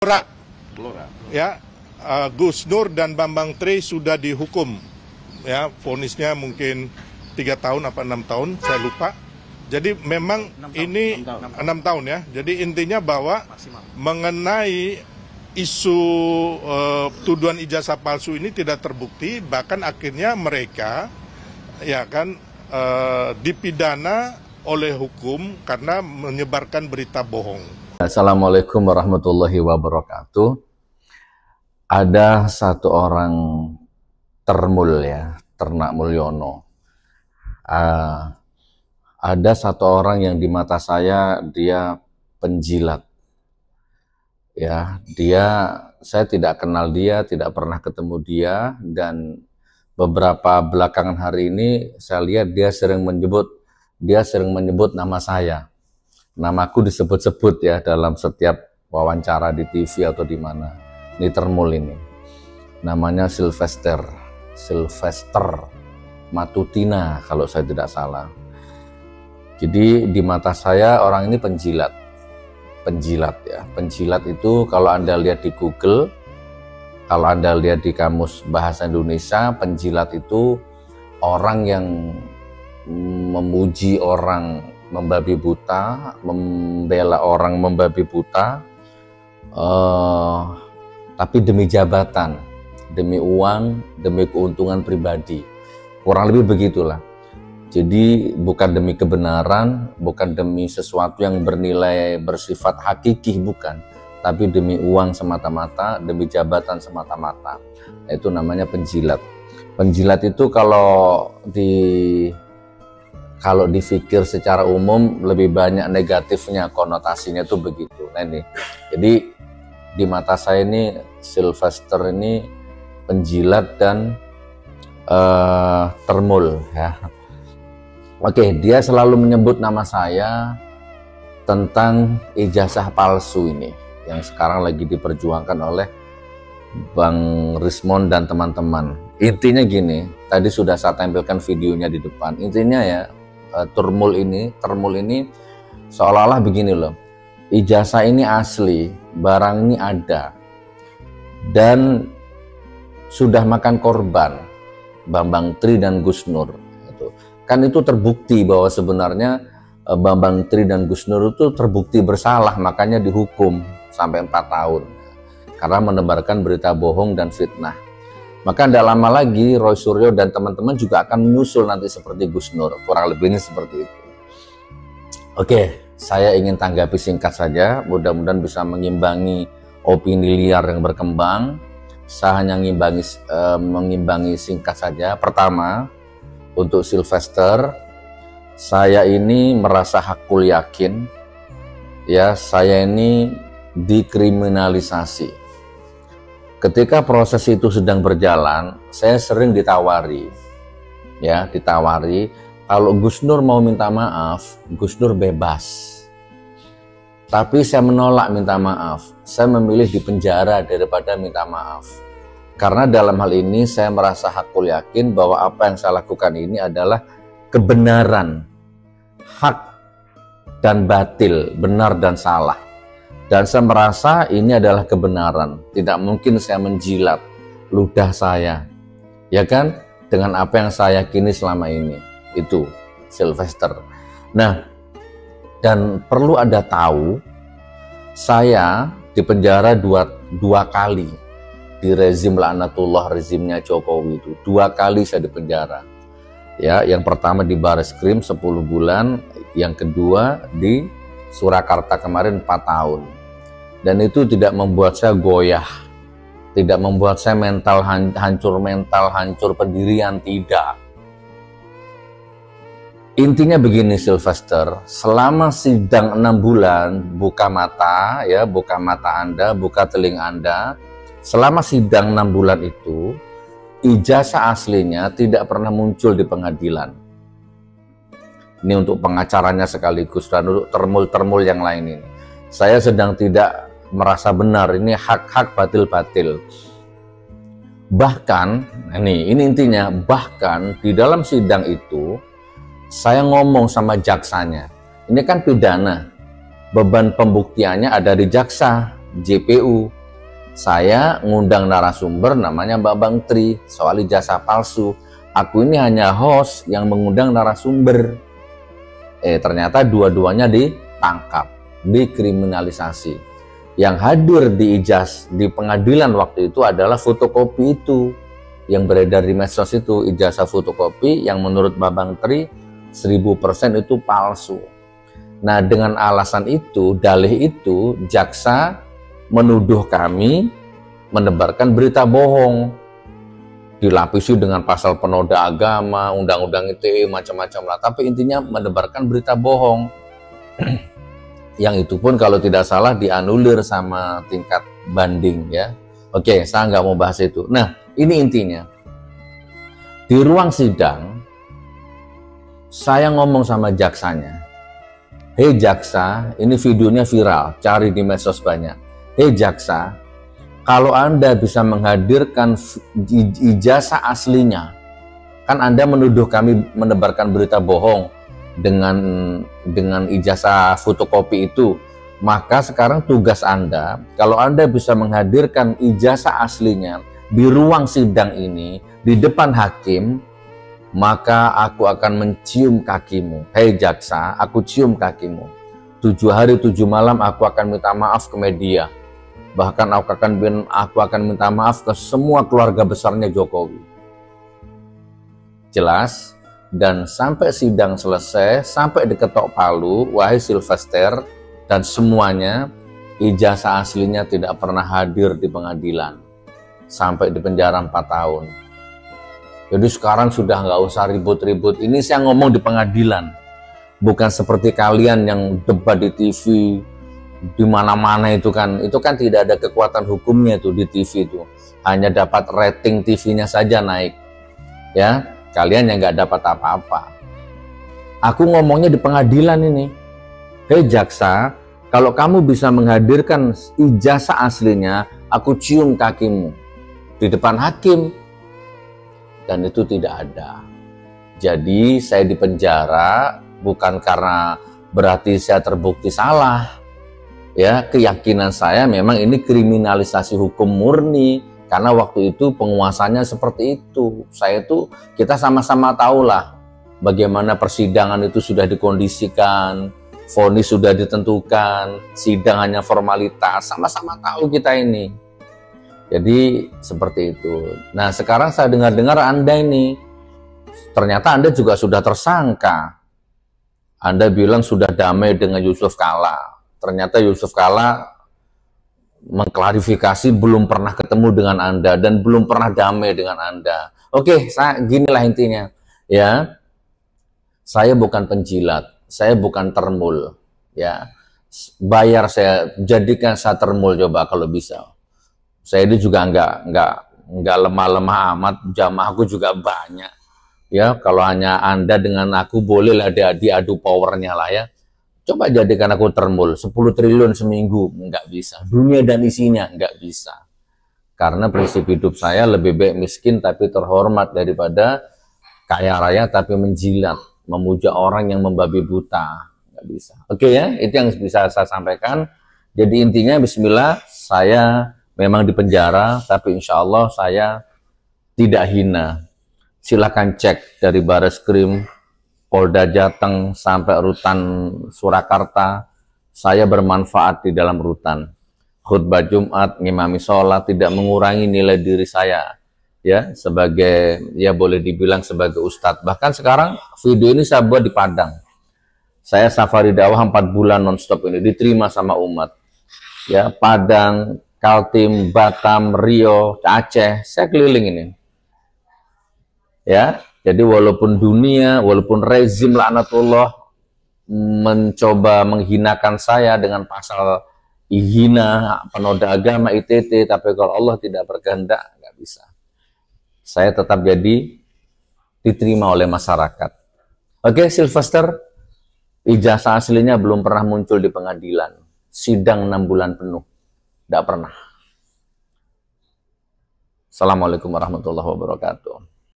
Pra, ya, Gus Nur dan Bambang Tri sudah dihukum, ya, vonisnya mungkin 3 tahun apa 6 tahun, saya lupa. Jadi memang 6 tahun ya. Jadi intinya bahwa mengenai isu tuduhan ijazah palsu ini tidak terbukti, bahkan akhirnya mereka ya kan dipidana oleh hukum karena menyebarkan berita bohong. Assalamualaikum warahmatullahi wabarakatuh. Ada satu orang termul ya, Ternak Mulyono. Ada satu orang yang di mata saya dia penjilat. Ya, saya tidak kenal dia, tidak pernah ketemu dia, dan beberapa belakangan hari ini saya lihat dia sering menyebut nama saya. Namaku disebut-sebut ya dalam setiap wawancara di TV atau di mana. Ini termul ini. Namanya Sylvester Matutina kalau saya tidak salah. Jadi di mata saya orang ini penjilat ya. Penjilat itu kalau Anda lihat di Google, kalau Anda lihat di Kamus Bahasa Indonesia, penjilat itu orang yang memuji orang membabi buta, membela orang membabi buta, tapi demi jabatan, demi uang, demi keuntungan pribadi. Kurang lebih begitulah. Jadi bukan demi kebenaran, bukan demi sesuatu yang bernilai bersifat hakiki, bukan, tapi demi uang semata-mata, demi jabatan semata-mata. Itu namanya penjilat. Penjilat itu kalau difikir secara umum lebih banyak negatifnya, konotasinya itu begitu. Nah ini, jadi di mata saya ini Sylvester ini penjilat dan termul ya. Oke, dia selalu menyebut nama saya tentang ijazah palsu ini yang sekarang lagi diperjuangkan oleh Bang Rismond dan teman-teman. Intinya gini, tadi sudah saya tampilkan videonya di depan. Intinya ya, termul ini seolah-olah begini loh. Ijazah ini asli, barang ini ada, dan sudah makan korban Bambang Tri dan Gus Nur. Kan itu terbukti bahwa sebenarnya Bambang Tri dan Gus Nur itu terbukti bersalah, makanya dihukum sampai 4 tahun karena menebarkan berita bohong dan fitnah. Maka tidak lama lagi Roy Suryo dan teman-teman juga akan menyusul nanti seperti Gus Nur, kurang lebih ini seperti itu. Oke, saya ingin tanggapi singkat saja, mudah-mudahan bisa mengimbangi opini liar yang berkembang. Saya hanya mengimbangi singkat saja. Pertama, untuk Sylvester, saya ini merasa hakul yakin ya, saya ini dikriminalisasi. Ketika proses itu sedang berjalan, saya sering ditawari kalau Gus Nur mau minta maaf, Gus Nur bebas. Tapi saya menolak minta maaf. Saya memilih di penjara daripada minta maaf. Karena dalam hal ini saya merasa hakul yakin bahwa apa yang saya lakukan ini adalah kebenaran, hak dan batil, benar dan salah. Dan saya merasa ini adalah kebenaran. Tidak mungkin saya menjilat ludah saya, ya kan, dengan apa yang saya yakini selama ini. Itu Sylvester. Nah, dan perlu Anda tahu, saya dipenjara dua kali. Di rezim laknatullah, rezimnya Jokowi itu 2 kali saya dipenjara ya. Yang pertama di Bareskrim 10 bulan, yang kedua di Surakarta kemarin 4 tahun. Dan itu tidak membuat saya goyah, tidak membuat saya hancur pendirian, tidak. Intinya begini Sylvester, selama sidang 6 bulan, buka mata ya, buka mata Anda, buka telinga Anda. Selama sidang 6 bulan itu, ijazah aslinya tidak pernah muncul di pengadilan. Ini untuk pengacaranya sekaligus dan untuk termul-termul yang lain ini. Saya sedang tidak merasa benar, ini hak-hak batil-batil. Bahkan, ini intinya, bahkan di dalam sidang itu, saya ngomong sama jaksanya. Ini kan pidana, beban pembuktiannya ada di jaksa, JPU. Saya ngundang narasumber namanya Bambang Tri soal ijazah palsu. Aku ini hanya host yang mengundang narasumber. Ternyata dua-duanya ditangkap, dikriminalisasi. Yang hadir di pengadilan waktu itu adalah fotokopi itu yang beredar di medsos itu, ijazah fotokopi yang menurut Bambang Tri 1000% itu palsu. Nah, dengan alasan itu, dalih itu, jaksa menuduh kami menebarkan berita bohong, dilapisi dengan pasal penoda agama, undang-undang ITE, macam-macam lah. Tapi intinya menebarkan berita bohong. Yang itu pun kalau tidak salah dianulir sama tingkat banding ya. Oke, saya nggak mau bahas itu. Nah, ini intinya. Di ruang sidang, saya ngomong sama jaksanya. Hei jaksa, ini videonya viral, cari di medsos banyak. Hei jaksa, kalau Anda bisa menghadirkan ijazah aslinya, kan Anda menuduh kami menebarkan berita bohong dengan ijazah fotokopi itu, maka sekarang tugas Anda, kalau Anda bisa menghadirkan ijazah aslinya di ruang sidang ini, di depan hakim, maka aku akan mencium kakimu. Hei jaksa, aku cium kakimu. 7 hari 7 malam aku akan minta maaf ke media. Bahkan aku akan minta maaf ke semua keluarga besarnya Jokowi. Jelas? Dan sampai sidang selesai, sampai diketok palu, wahai Sylvester dan semuanya, ijazah aslinya tidak pernah hadir di pengadilan. Sampai di penjara 4 tahun. Jadi sekarang sudah nggak usah ribut-ribut. Ini saya ngomong di pengadilan. Bukan seperti kalian yang debat di TV, di mana-mana itu kan tidak ada kekuatan hukumnya itu di TV itu, hanya dapat rating TV-nya saja naik ya, kalian yang nggak dapat apa-apa. Aku ngomongnya di pengadilan ini. Hei jaksa, kalau kamu bisa menghadirkan ijazah aslinya, aku cium kakimu di depan hakim, dan itu tidak ada. Jadi saya dipenjara bukan karena berarti saya terbukti salah. Ya, keyakinan saya memang ini kriminalisasi hukum murni karena waktu itu penguasanya seperti itu. Kita sama-sama tahulah bagaimana persidangan itu sudah dikondisikan, vonis sudah ditentukan, sidang hanya formalitas, sama-sama tahu kita ini. Jadi seperti itu. Nah, sekarang saya dengar-dengar Anda ini ternyata Anda juga sudah tersangka. Anda bilang sudah damai dengan Yusuf Kalla. Ternyata Yusuf Kalla mengklarifikasi belum pernah ketemu dengan Anda dan belum pernah damai dengan Anda. Oke, ginilah intinya. Ya, saya bukan penjilat, saya bukan termul. Ya, bayar saya, jadikan saya termul coba kalau bisa. Saya ini juga nggak lemah-lemah amat, jamaahku juga banyak. Ya, kalau hanya Anda dengan aku bolehlah diadu powernya lah ya. Coba jadikan aku termul, 10 triliun seminggu, nggak bisa. Dunia dan isinya, nggak bisa. Karena prinsip hidup saya lebih baik miskin tapi terhormat daripada kaya raya tapi menjilat, memuja orang yang membabi buta. Nggak bisa. Oke ya, itu yang bisa saya sampaikan. Jadi intinya bismillah, saya memang di penjara, tapi insya Allah saya tidak hina. Silakan cek dari Bareskrim, Polda Jateng sampai rutan Surakarta, saya bermanfaat di dalam rutan. Khutbah Jumat, ngimami sholat, tidak mengurangi nilai diri saya. Ya, sebagai, ya boleh dibilang sebagai ustadz. Bahkan sekarang video ini saya buat di Padang. Saya safari dakwah 4 bulan nonstop ini, diterima sama umat. Ya, Padang, Kaltim, Batam, Rio, Aceh, saya keliling ini. Ya, jadi walaupun dunia, walaupun rezim laknatullah mencoba menghinakan saya dengan pasal ihina, penoda agama, ITT, tapi kalau Allah tidak berkehendak, nggak bisa. Saya tetap jadi diterima oleh masyarakat. Oke, Sylvester, ijazah aslinya belum pernah muncul di pengadilan. Sidang 6 bulan penuh. Nggak pernah. Assalamualaikum warahmatullahi wabarakatuh.